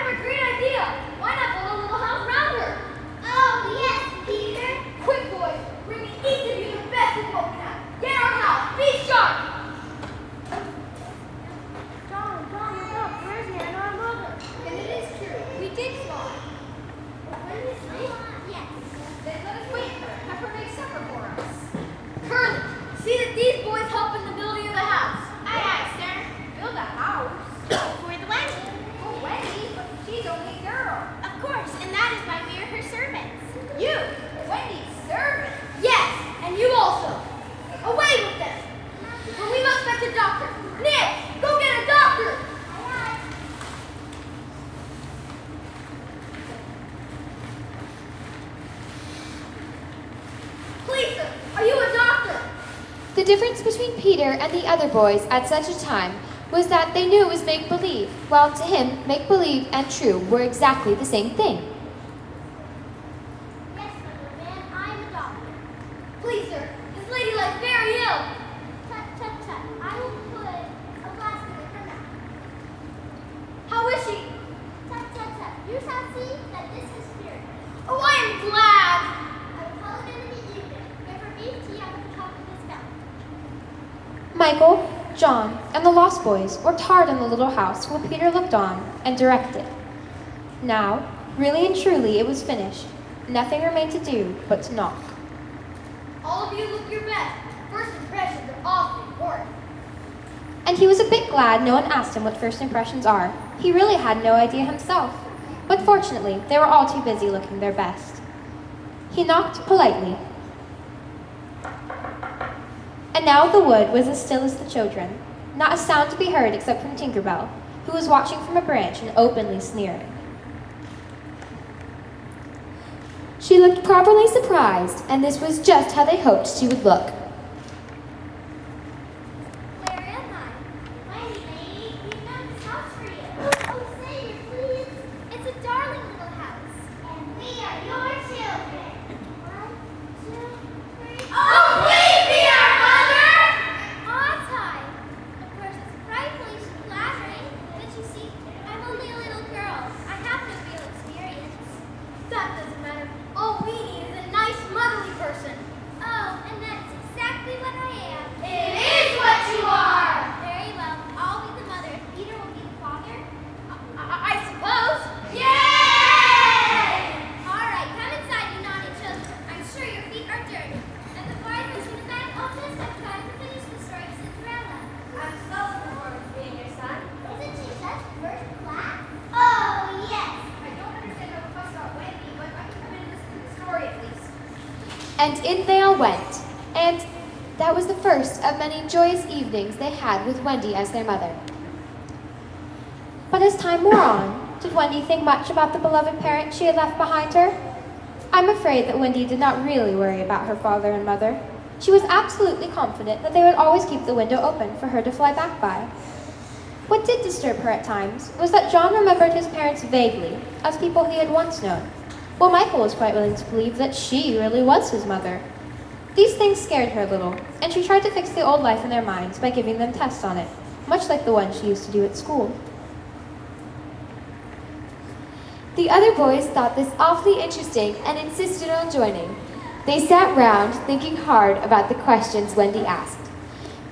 have a great idea. Why not build a little house around her? Oh, yes, Peter. Quick, boys. Bring me each of you the best of what we have. Get our house. Be sharp. John, look up. Where's Hannah and our mother? And it is true. We did fly. When is it? Yes. Then let us wait for her. Have her make supper for us. Curly, see that these boys help in the building of the house. Aye, aye, sir. Build a house? For the Wendy. For Wendy? But she's only a girl. Of course, and that is why we are her servants. You, Wendy's servant? Yes, and you also. Away with them. For we must fetch a doctor. Nick, go get a doctor. Please, sir, are you a doctor? The difference between Peter and the other boys at such a time was that they knew it was make-believe, while to him, make-believe and true were exactly the same thing. Yes, little man, I am a doctor. Please, sir, this lady lies very ill. Tut, tut, tut. I will put a plaster in her mouth. How is she? Tut, tut, tut. You shall see that this is spirit. Oh, I am glad. I will call it in the evening. Give her beef tea out of the top of this belt. Michael, John, and the Lost Boys worked hard in the little house while Peter looked on and directed. Now, really and truly, it was finished. Nothing remained to do but to knock. All of you look your best. First impressions are awfully important. And he was a bit glad no one asked him what first impressions are. He really had no idea himself. But fortunately, they were all too busy looking their best. He knocked politely. And now the wood was as still as the children. Not a sound to be heard except from Tinker Bell, who was watching from a branch and openly sneering. She looked properly surprised, and this was just how they hoped she would look. Where am I? Wendy, lady, we've done this house for you. Oh, say it, please. It's a darling little house. And we are your children. 1, 2, 3. Oh, please be our mother! On time. Of course, it's frightfully flattering, but you see, I'm only a little girl. I have no real experience. That doesn't matter. All we need is a nice motherly person. Oh, and that's exactly what I am. It is what you are! Very well. I'll be the mother. Peter will be the father. I suppose. Yay! All right, come inside, you naughty children. I'm sure your feet are dirty. And before I put you to bed, I'll just have time to finish the story of Cinderella. I'm so looking forward to being your son. Isn't she such first class? Oh, yes. I don't understand how the fuss about Wendy, but I can come in and listen to the story at least. And in they all went, and that was the first of many joyous evenings they had with Wendy as their mother. But as time wore on, did Wendy think much about the beloved parent she had left behind her? I'm afraid that Wendy did not really worry about her father and mother. She was absolutely confident that they would always keep the window open for her to fly back by. What did disturb her at times was that John remembered his parents vaguely, as people he had once known, while Michael was quite willing to believe that she really was his mother. These things scared her a little, and she tried to fix the old life in their minds by giving them tests on it, much like the one she used to do at school. The other boys thought this awfully interesting and insisted on joining. They sat round thinking hard about the questions Wendy asked.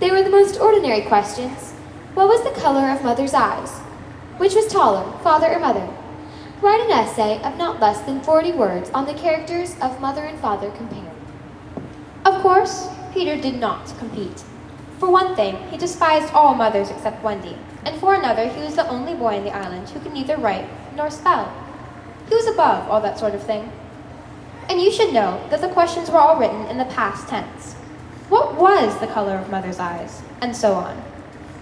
They were the most ordinary questions. What was the color of Mother's eyes? Which was taller, father or mother? Write an essay of not less than 40 words on the characters of mother and father compared. Of course, Peter did not compete. For one thing, he despised all mothers except Wendy, and for another, he was the only boy in the island who could neither write nor spell. He was above all that sort of thing. And you should know that the questions were all written in the past tense. What was the color of Mother's eyes? And so on.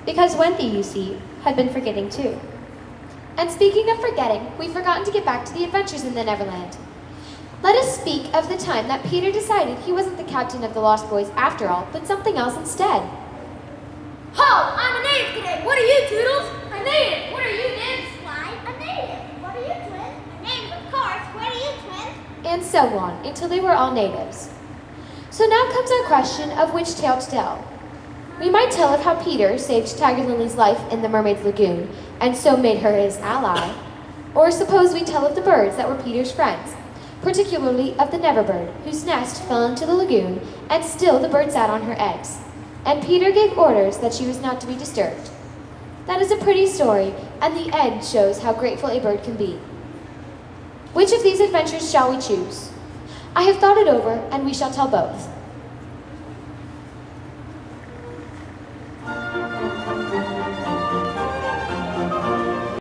Because Wendy, you see, had been forgetting too. And speaking of forgetting, we've forgotten to get back to the adventures in the Neverland. Let us speak of the time that Peter decided he wasn't the captain of the Lost Boys after all, but something else instead. Ho! I'm a native today. What are you, Toodles? A native. What are you, Nibs? Why, a native. What are you, twin? A native, of course. What are you, twin? And so on, until they were all natives. So now comes our question of which tale to tell. We might tell of how Peter saved Tiger Lily's life in the Mermaid's Lagoon, and so made her his ally. Or suppose we tell of the birds that were Peter's friends, particularly of the Never Bird, whose nest fell into the lagoon, and still the bird sat on her eggs. And Peter gave orders that she was not to be disturbed. That is a pretty story, and the end shows how grateful a bird can be. Which of these adventures shall we choose? I have thought it over, and we shall tell both.